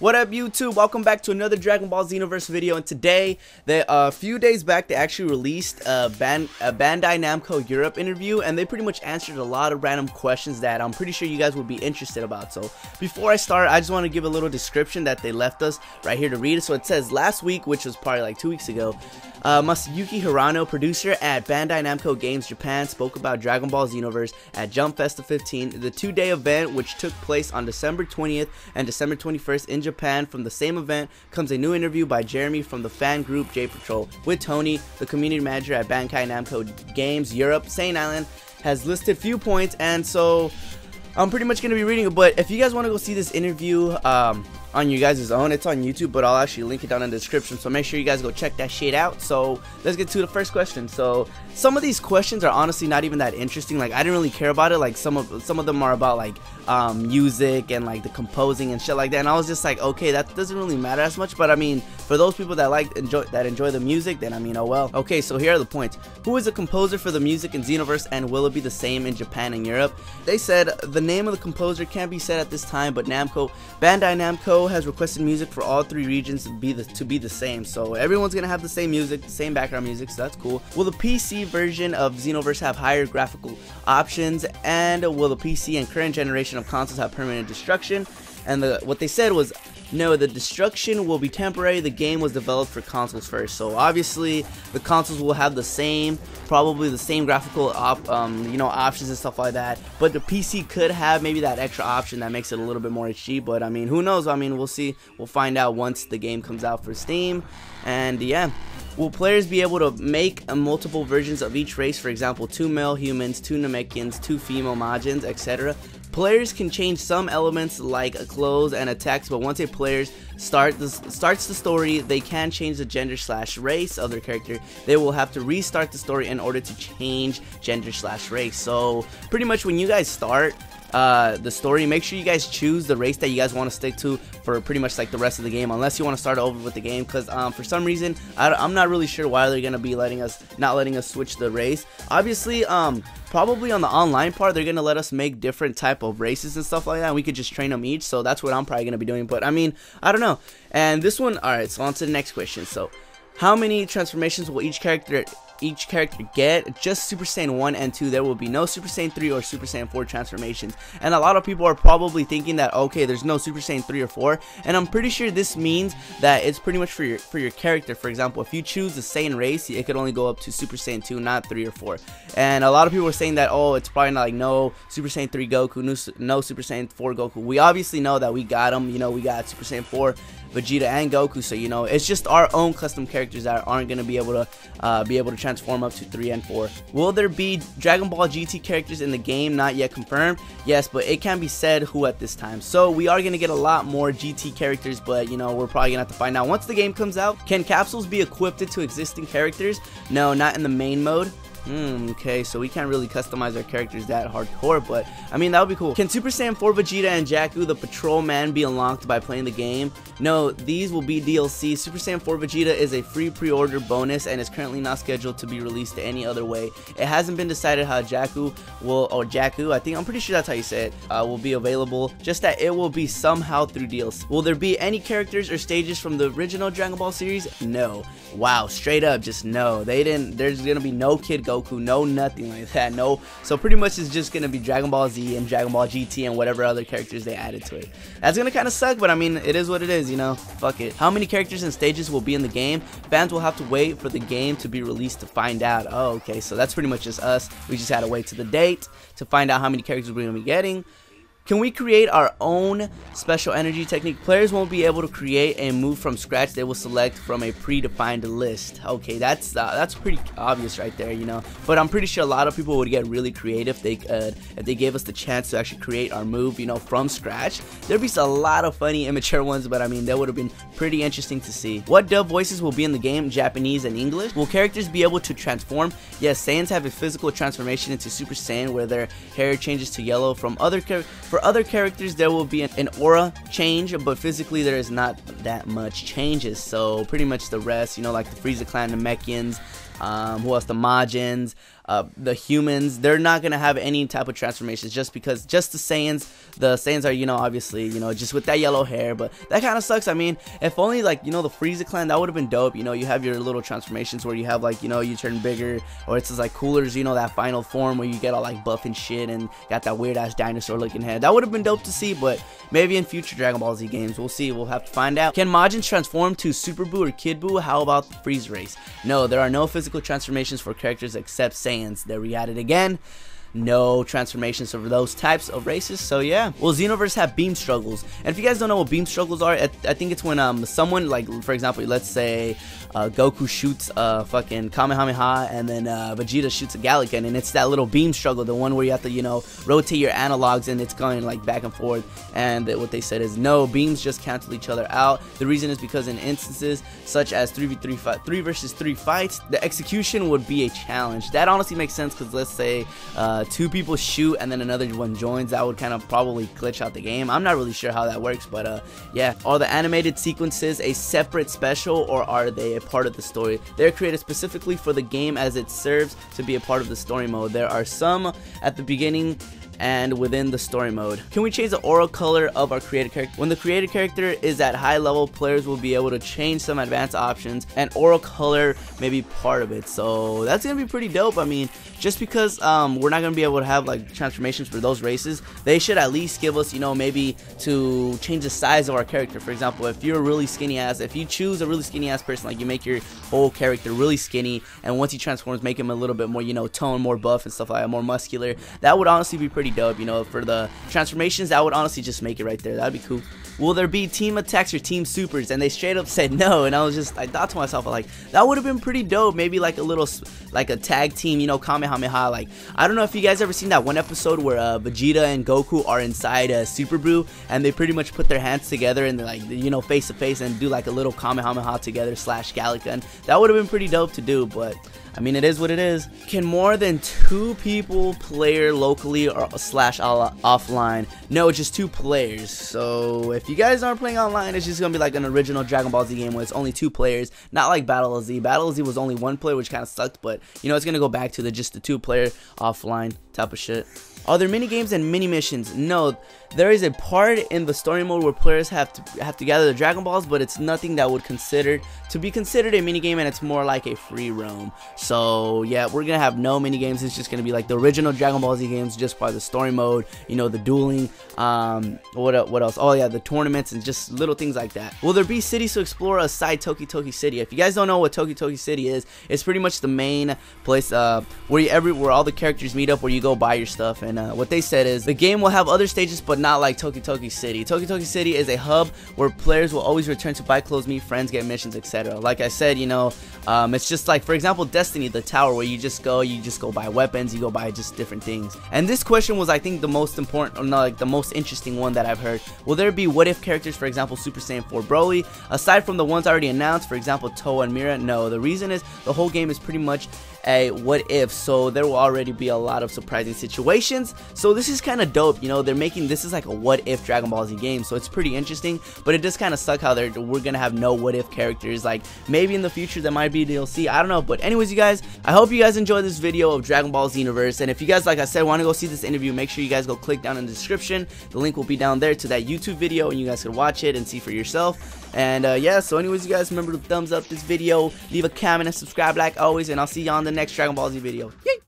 What up, YouTube? Welcome back to another Dragon Ball Xenoverse video. And today, a few days back, they actually released a Bandai Namco Europe interview, and they pretty much answered a lot of random questions that I'm pretty sure you guys would be interested about. So before I start, I just want to give a little description that they left us right here to read. So it says, last week, which was probably like 2 weeks ago, Masayuki Hirano, producer at Bandai Namco Games Japan, spoke about Dragon Ball Xenoverse at Jump Festa 15, the two-day event which took place on December 20th and December 21st in Japan. From the same event comes a new interview by Jeremy from the fan group J Patrol with Tony, the community manager at Bandai Namco Games Europe. Sane Island has listed few points, and so I'm pretty much going to be reading it. But if you guys want to go see this interview on your guys' own, it's on YouTube, but I'll actually link it down in the description, so make sure you guys go check that shit out. So let's get to the first question. So some of these questions are honestly not even that interesting. Like, I didn't really care about it. Like, some of them are about like music and like the composing and shit like that, and I was just like, okay, that doesn't really matter as much. But I mean, for those people that enjoy the music, then I mean, oh well. Okay, so here are the points. Who is the composer for the music in Xenoverse, and will it be the same in Japan and Europe? They said the name of the composer can't be said at this time, but Bandai Namco has requested music for all three regions to be the same. So everyone's gonna have the same music, the same background music, so that's cool. Will the PC version of Xenoverse have higher graphical options, and will the PC and current generation of consoles have permanent destruction? And what they said was, no, the destruction will be temporary. The game was developed for consoles first, so obviously the consoles will have probably the same graphical options and stuff like that. But the PC could have maybe that extra option that makes it a little bit more HD. But I mean, who knows? I mean, we'll see. We'll find out once the game comes out for Steam. And yeah. Will players be able to make multiple versions of each race? For example, 2 male humans, 2 Namekians, 2 female Majins, etc. Players can change some elements like clothes and attacks, but once a player starts the story, they can change the gender/race of their character. They will have to restart the story in order to change gender/race. So pretty much when you guys start the story, make sure you guys choose the race that you guys want to stick to for pretty much like the rest of the game, unless you want to start over with the game, because for some reason I'm not really sure why they're gonna be not letting us switch the race. Obviously probably on the online part they're gonna let us make different type of races and stuff like that, and we could just train them each. So that's what I'm probably gonna be doing, but I mean, I don't know. And this one, alright, so on to the next question. So how many transformations will each character get? Just Super Saiyan 1 and 2. There will be no Super Saiyan 3 or Super Saiyan 4 transformations. And a lot of people are probably thinking that, okay, there's no Super Saiyan 3 or 4, and I'm pretty sure this means that it's pretty much for your character. For example, if you choose the Saiyan race, it could only go up to Super Saiyan 2, not 3 or 4. And a lot of people are saying that, oh, it's probably not like no Super Saiyan 3 Goku, no Super Saiyan 4 Goku. We obviously know that we got them. You know, we got Super Saiyan 4 Vegeta and Goku, so you know, it's just our own custom characters that aren't going to be able to transform up to 3 and 4. Will there be Dragon Ball GT characters in the game? Not yet confirmed. Yes, but it can be said who at this time. So we are going to get a lot more GT characters, but you know, we're probably going to have to find out once the game comes out. Can capsules be equipped to existing characters? No, not in the main mode. Okay, so we can't really customize our characters that hardcore, but I mean, that would be cool. Can Super Saiyan 4 Vegeta and Jakku the Patrolman be unlocked by playing the game? No, these will be DLC. Super Saiyan 4 Vegeta is a free pre-order bonus and is currently not scheduled to be released any other way. It hasn't been decided how Jakku, I'm pretty sure that's how you say it, will be available, just that it will be somehow through DLC. Will there be any characters or stages from the original Dragon Ball series? No. Wow, straight up, just no. There's gonna be no Kid Goku, no nothing like that, no. So pretty much it's just gonna be Dragon Ball Z and Dragon Ball GT and whatever other characters they added to it. That's gonna kind of suck, but I mean, it is what it is, you know. Fuck it. How many characters and stages will be in the game? Fans will have to wait for the game to be released to find out. Oh, okay, so that's pretty much just us. We just had to wait to the date to find out how many characters we're gonna be getting. Can we create our own special energy technique? Players won't be able to create a move from scratch. They will select from a predefined list. Okay, that's pretty obvious right there, you know. But I'm pretty sure a lot of people would get really creative if they gave us the chance to actually create our move, you know, from scratch. There'd be a lot of funny, immature ones, but I mean, that would have been pretty interesting to see. What dub voices will be in the game? Japanese and English. Will characters be able to transform? Yes, Saiyans have a physical transformation into Super Saiyan where their hair changes to yellow. For other characters, there will be an aura change, but physically there is not that much changes. So pretty much the rest, you know, like the Frieza clan, the Namekians, who else? The Majins, the humans, they're not gonna have any type of transformations, just because just the Saiyans are, you know, obviously, you know, just with that yellow hair. But that kind of sucks. I mean, if only, like, you know, the Frieza clan, that would have been dope. You know, you have your little transformations where you have, like, you know, you turn bigger, or it's just like coolers, you know, that final form where you get all like buff and shit and got that weird ass dinosaur looking head. That would have been dope to see, but maybe in future Dragon Ball Z games, we'll see. We'll have to find out. Can Majin transform to Super Buu or Kid Buu? How about the Freeze race? No, there are no physical transformations for characters except Saiyans. There we had it again. No transformations of those types of races. So yeah, will Xenoverse have beam struggles? And if you guys don't know what beam struggles are, I think it's when someone, like, for example, let's say Goku shoots fucking Kamehameha, and then Vegeta shoots a Galican, and it's that little beam struggle, the one where you have to, you know, rotate your analogs and it's going like back and forth. And what they said is no, beams just cancel each other out. The reason is because in instances such as 3v3 3 versus 3 fights, the execution would be a challenge. That honestly makes sense, because let's say 2 people shoot and then another one joins, that would kind of probably glitch out the game. I'm not really sure how that works, but yeah. Are the animated sequences a separate special, or are they a part of the story? They're created specifically for the game, as it serves to be a part of the story mode. There are some at the beginning and within the story mode. Can we change the aura color of our created character? When the created character is at high level, players will be able to change some advanced options, and aura color may be part of it. So that's gonna be pretty dope. I mean, just because we're not gonna be able to have like transformations for those races, they should at least give us, you know, maybe to change the size of our character. For example, if you're a really skinny ass, if you choose a really skinny ass person, like you make your whole character really skinny, and once he transforms, make him a little bit more, you know, tone, more buff and stuff like that, more muscular, that would honestly be pretty dope. You know, for the transformations, that would honestly just make it right there. That'd be cool. Will there be team attacks or team supers? And they straight up said no, and I thought to myself, like, that would have been pretty dope. Maybe like a little, like a tag team, you know, Kamehameha. Like, I don't know if you guys ever seen that one episode where Vegeta and Goku are inside Super Buu, and they pretty much put their hands together and they're like, you know, face to face, and do like a little Kamehameha together / Galican. That would have been pretty dope to do, but I mean, it is what it is. Can more than 2 people play locally or / offline? No, just 2 players. So if you guys aren't playing online, it's just gonna be like an original Dragon Ball Z game where it's only 2 players, not like Battle of Z. Battle of Z was only 1 player, which kind of sucked, but you know, it's gonna go back to just the 2-player offline type of shit. Are there mini games and mini missions? No, there is a part in the story mode where players have to gather the Dragon Balls, but it's nothing that would be considered a mini game, and it's more like a free roam. So yeah, we're gonna have no mini games. It's just gonna be like the original Dragon Ball Z games, just by the story mode. You know, the dueling. What else? Oh yeah, the tournaments and just little things like that. Will there be cities to explore aside Toki Toki City? If you guys don't know what Toki Toki City is, it's pretty much the main place where all the characters meet up, where you go buy your stuff. And what they said is the game will have other stages, but not like Toki Toki City. Toki Toki City is a hub where players will always return to buy clothes, meet friends, get missions, etc. Like I said, you know, it's just like, for example, Destiny, the tower, where you just go buy weapons, you go buy just different things. And this question was, I think, the most important, or not, like the most interesting one that I've heard. Will there be what if characters, for example, Super Saiyan 4 Broly, aside from the ones already announced, for example, Toa and Mira? No, the reason is the whole game is pretty much a what if, so there will already be a lot of surprising situations. So this is kind of dope, you know, they're making this is like a what if Dragon Ball Z game, so it's pretty interesting. But it does kind of suck how we're gonna have no what if characters. Like, maybe in the future there might be DLC, I don't know. But anyways, you guys, I hope you guys enjoyed this video of Dragon Ball Xenoverse, and if you guys, like I said, want to go see this interview, make sure you guys go click down in the description. The link will be down there to that YouTube video, and you guys can watch it and see for yourself. And yeah, so anyways, you guys, remember to thumbs up this video, leave a comment and subscribe like always, and I'll see you on the next Dragon Ball Z video. Yay!